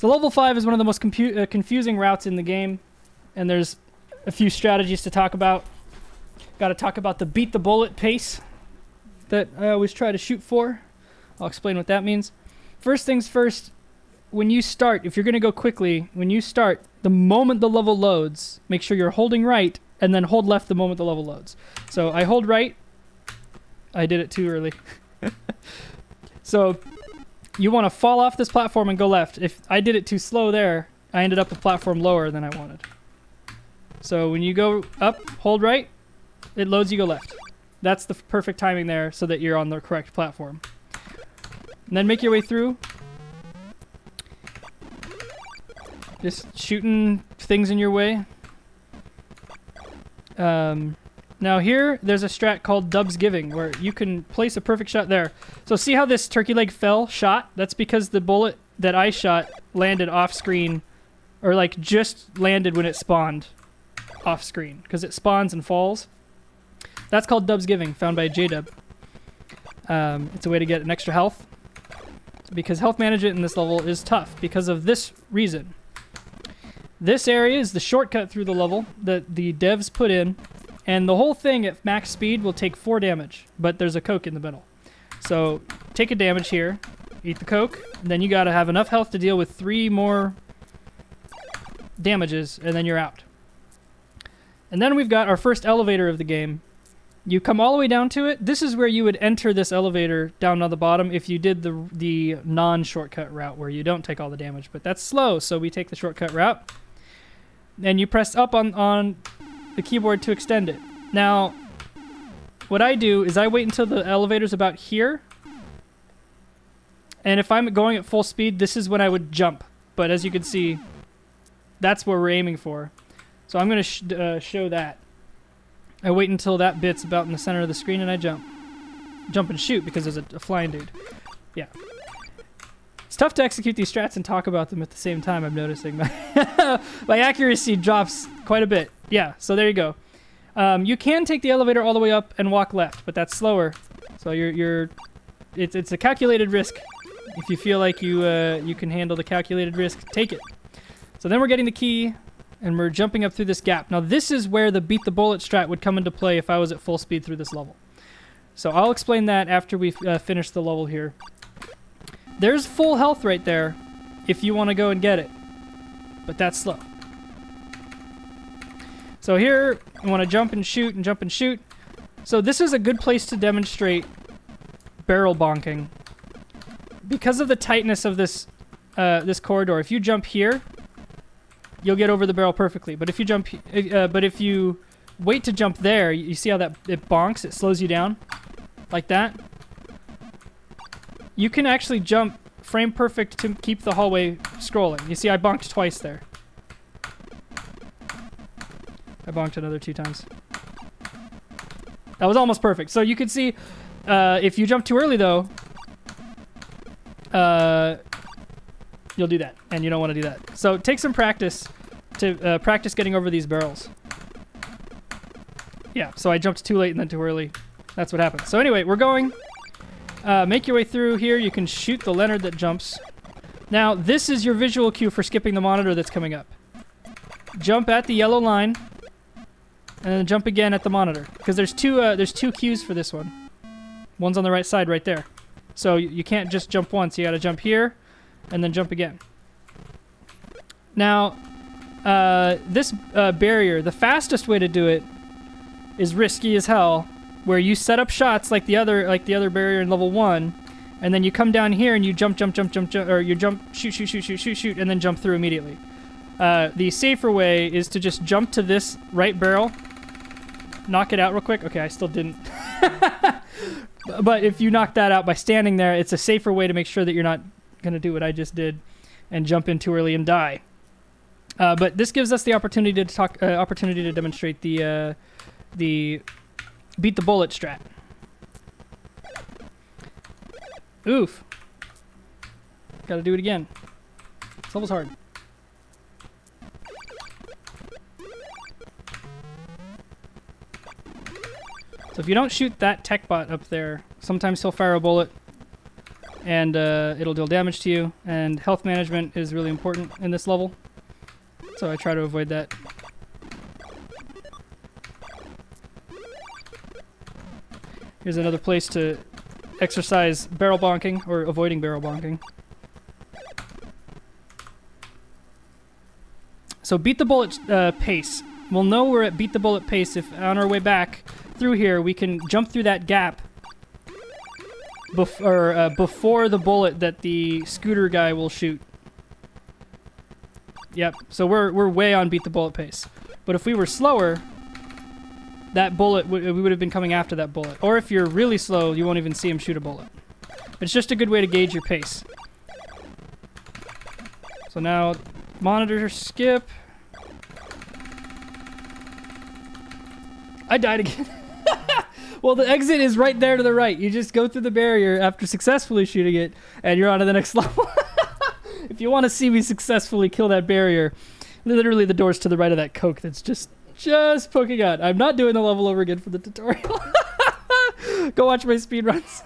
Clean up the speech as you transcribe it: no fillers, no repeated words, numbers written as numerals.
So level 5 is one of the most confusing routes in the game, and there's a few strategies to talk about. Got to talk about the beat the bullet pace that I always try to shoot for. I'll explain what that means. First things first, when you start, if you're going to go quickly, when you start, the moment the level loads, make sure you're holding right, and then hold left the moment the level loads. So I hold right. I did it too early. So you want to fall off this platform and go left. If I did it too slow there, I ended up the platform lower than I wanted. So when you go up, hold right, it loads, you go left. That's the perfect timing there so that you're on the correct platform. And then make your way through. Just shooting things in your way. Now here, there's a strat called Dub's Giving, where you can place a perfect shot there. So see how this turkey leg shot? That's because the bullet that I shot landed off screen, or like just landed when it spawned off screen, because it spawns and falls. That's called Dub's Giving, found by JDub. It's a way to get an extra health, because health management in this level is tough because of this reason. This area is the shortcut through the level that the devs put in, and the whole thing at max speed will take 4 damage, but there's a Coke in the middle. So take a damage here, eat the Coke, and then you gotta have enough health to deal with 3 more damages, and then you're out. And then we've got our first elevator of the game. You come all the way down to it. This is where you would enter this elevator down on the bottom if you did the non-shortcut route where you don't take all the damage, but that's slow, so we take the shortcut route. And you press up on the keyboard to extend it. Now, what I do is I wait until the elevator's about here, and if I'm going at full speed, this is when I would jump. But as you can see, that's where we're aiming for. So I'm going to show that. I wait until that bit's about in the center of the screen, and I jump. Jump and shoot, because there's a flying dude. Yeah. It's tough to execute these strats and talk about them at the same time, I'm noticing. My accuracy drops quite a bit. Yeah, so there you go. You can take the elevator all the way up and walk left, but that's slower. So it's a calculated risk. If you feel like you can handle the calculated risk, take it. So then we're getting the key, and we're jumping up through this gap. Now this is where the beat the bullet strat would come into play if I was at full speed through this level. So I'll explain that after we finish the level here. There's full health right there if you want to go and get it, but that's slow. So here, you want to jump and shoot and jump and shoot. So this is a good place to demonstrate barrel bonking. Because of the tightness of this this corridor, if you jump here, you'll get over the barrel perfectly. But if you jump, if you wait to jump there, you see how that it bonks? It slows you down, like that. You can actually jump frame perfect to keep the hallway scrolling. You see, I bonked twice there. I bonked another 2 times. That was almost perfect. So you can see, if you jump too early, though, you'll do that, and you don't want to do that. So take some practice to practice getting over these barrels. Yeah, so I jumped too late and then too early. That's what happened. So anyway, we're going. Make your way through here. You can shoot the Leonard that jumps. Now, this is your visual cue for skipping the monitor that's coming up. Jump at the yellow line, and then jump again at the monitor. Because there's two cues for this one. One's on the right side right there. So you can't just jump once. You gotta jump here, and then jump again. Now, this barrier, the fastest way to do it is risky as hell, where you set up shots like the other barrier in level 1, and then you come down here and you jump, or you jump, shoot, and then jump through immediately. The safer way is to just jump to this right barrel, knock it out real quick. Okay, I still didn't. But if you knock that out by standing there, it's a safer way to make sure that you're not going to do what I just did and jump in too early and die. But this gives us the opportunity to demonstrate the beat the bullet strat. Oof. Gotta do it again. This level's hard. So if you don't shoot that tech bot up there, sometimes he'll fire a bullet and it'll deal damage to you. And health management is really important in this level, so I try to avoid that. Here's another place to exercise barrel bonking, or avoiding barrel bonking. So beat the bullet pace. We'll know we're at beat the bullet pace if on our way back through here we can jump through that gap before the bullet that the scooter guy will shoot. Yep, so we're way on beat the bullet pace. But if we were slower, that bullet, we would have been coming after that bullet. Or if you're really slow, you won't even see him shoot a bullet. It's just a good way to gauge your pace. So now, monitor skip. I died again. Well, the exit is right there to the right. You just go through the barrier after successfully shooting it, and you're on to the next level. If you want to see me successfully kill that barrier, literally the door's to the right of that Coke that's just poking out. I'm not doing the level over again for the tutorial. Go watch my speedruns.